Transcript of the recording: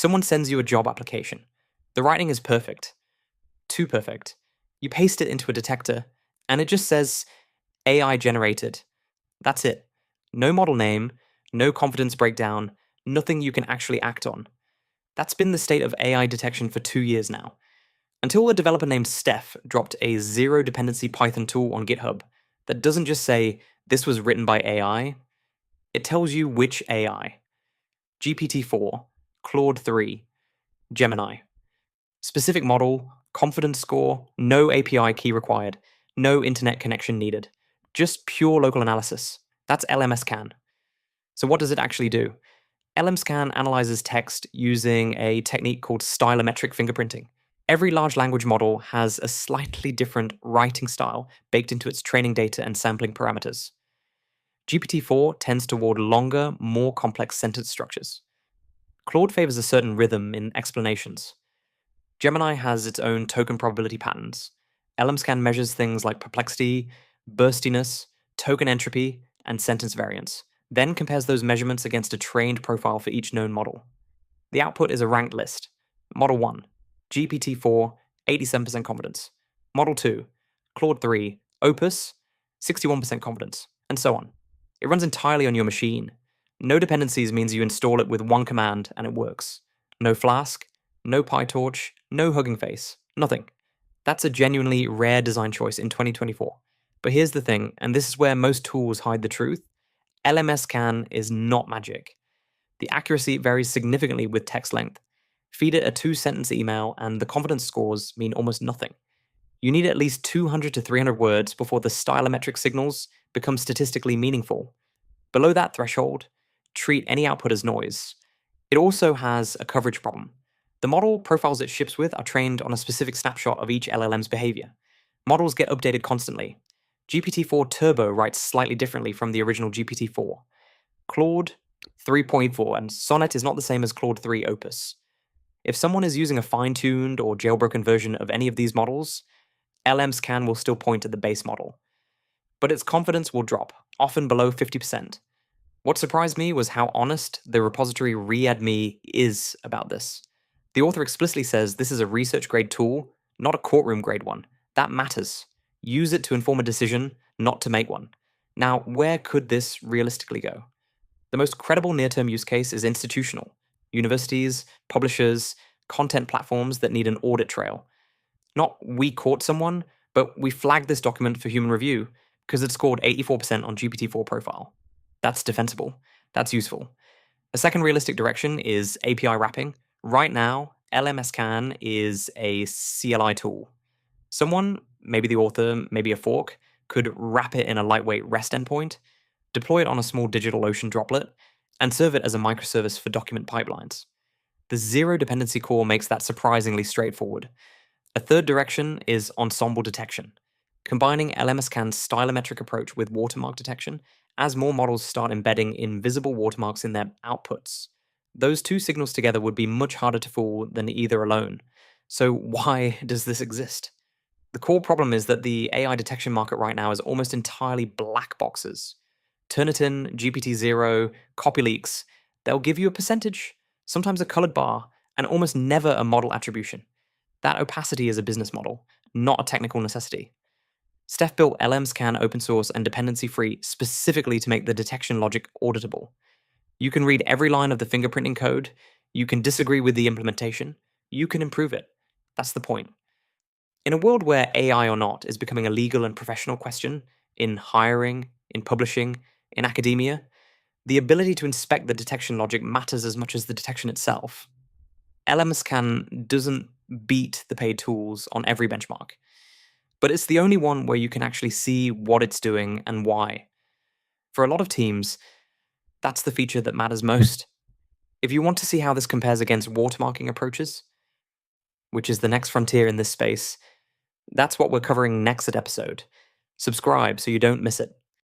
Someone sends you a job application. The writing is perfect. Too perfect. You paste it into a detector, and it just says AI generated. That's it. No model name, no confidence breakdown, nothing you can actually act on. That's been the state of AI detection for 2 years now. Until a developer named Steph dropped a zero-dependency Python tool on GitHub that doesn't just say, this was written by AI, it tells you which AI. GPT-4, Claude 3, Gemini. Specific model, confidence score, no API key required, no internet connection needed. Just pure local analysis. That's Lmscan. So what does it actually do? Lmscan analyzes text using a technique called stylometric fingerprinting. Every large language model has a slightly different writing style baked into its training data and sampling parameters. GPT-4 tends toward longer, more complex sentence structures. Claude favors a certain rhythm in explanations. Gemini has its own token probability patterns. Lmscan measures things like perplexity, burstiness, token entropy, and sentence variance, then compares those measurements against a trained profile for each known model. The output is a ranked list. Model 1, GPT-4, 87% confidence. Model 2, Claude 3, Opus, 61% confidence, and so on. It runs entirely on your machine. No dependencies means you install it with one command and it works. No Flask, no PyTorch, no Hugging Face, nothing. That's a genuinely rare design choice in 2024. But here's the thing, and this is where most tools hide the truth. Lmscan is not magic. The accuracy varies significantly with text length. Feed it a 2-sentence email and the confidence scores mean almost nothing. You need at least 200 to 300 words before the stylometric signals become statistically meaningful. Below that threshold, treat any output as noise. It also has a coverage problem. The model profiles it ships with are trained on a specific snapshot of each LLM's behavior. Models get updated constantly. GPT-4 Turbo writes slightly differently from the original GPT-4. Claude 3.4 and Sonnet is not the same as Claude 3 Opus. If someone is using a fine-tuned or jailbroken version of any of these models, Lmscan will still point to the base model. But its confidence will drop, often below 50%. What surprised me was how honest the repository readme is about this. The author explicitly says this is a research-grade tool, not a courtroom-grade one. That matters. Use it to inform a decision, not to make one. Now, where could this realistically go? The most credible near-term use case is institutional. Universities, publishers, content platforms that need an audit trail. Not we caught someone, but we flagged this document for human review because it scored 84% on GPT-4 profile. That's defensible. That's useful. A second realistic direction is API wrapping. Right now, Lmscan is a CLI tool. Someone, maybe the author, maybe a fork, could wrap it in a lightweight REST endpoint, deploy it on a small DigitalOcean droplet, and serve it as a microservice for document pipelines. The zero-dependency core makes that surprisingly straightforward. A third direction is ensemble detection. Combining Lmscan's stylometric approach with watermark detection, as more models start embedding invisible watermarks in their outputs, those two signals together would be much harder to fool than either alone. So why does this exist? The core problem is that the AI detection market right now is almost entirely black boxes. Turnitin, GPT-0, CopyLeaks, they'll give you a percentage, sometimes a colored bar, and almost never a model attribution. That opacity is a business model, not a technical necessity. Steph built Lmscan open source and dependency-free specifically to make the detection logic auditable. You can read every line of the fingerprinting code, you can disagree with the implementation, you can improve it. That's the point. In a world where AI or not is becoming a legal and professional question, in hiring, in publishing, in academia, the ability to inspect the detection logic matters as much as the detection itself. Lmscan doesn't beat the paid tools on every benchmark, but it's the only one where you can actually see what it's doing and why. For a lot of teams, that's the feature that matters most. If you want to see how this compares against watermarking approaches, which is the next frontier in this space, that's what we're covering next episode. Subscribe so you don't miss it.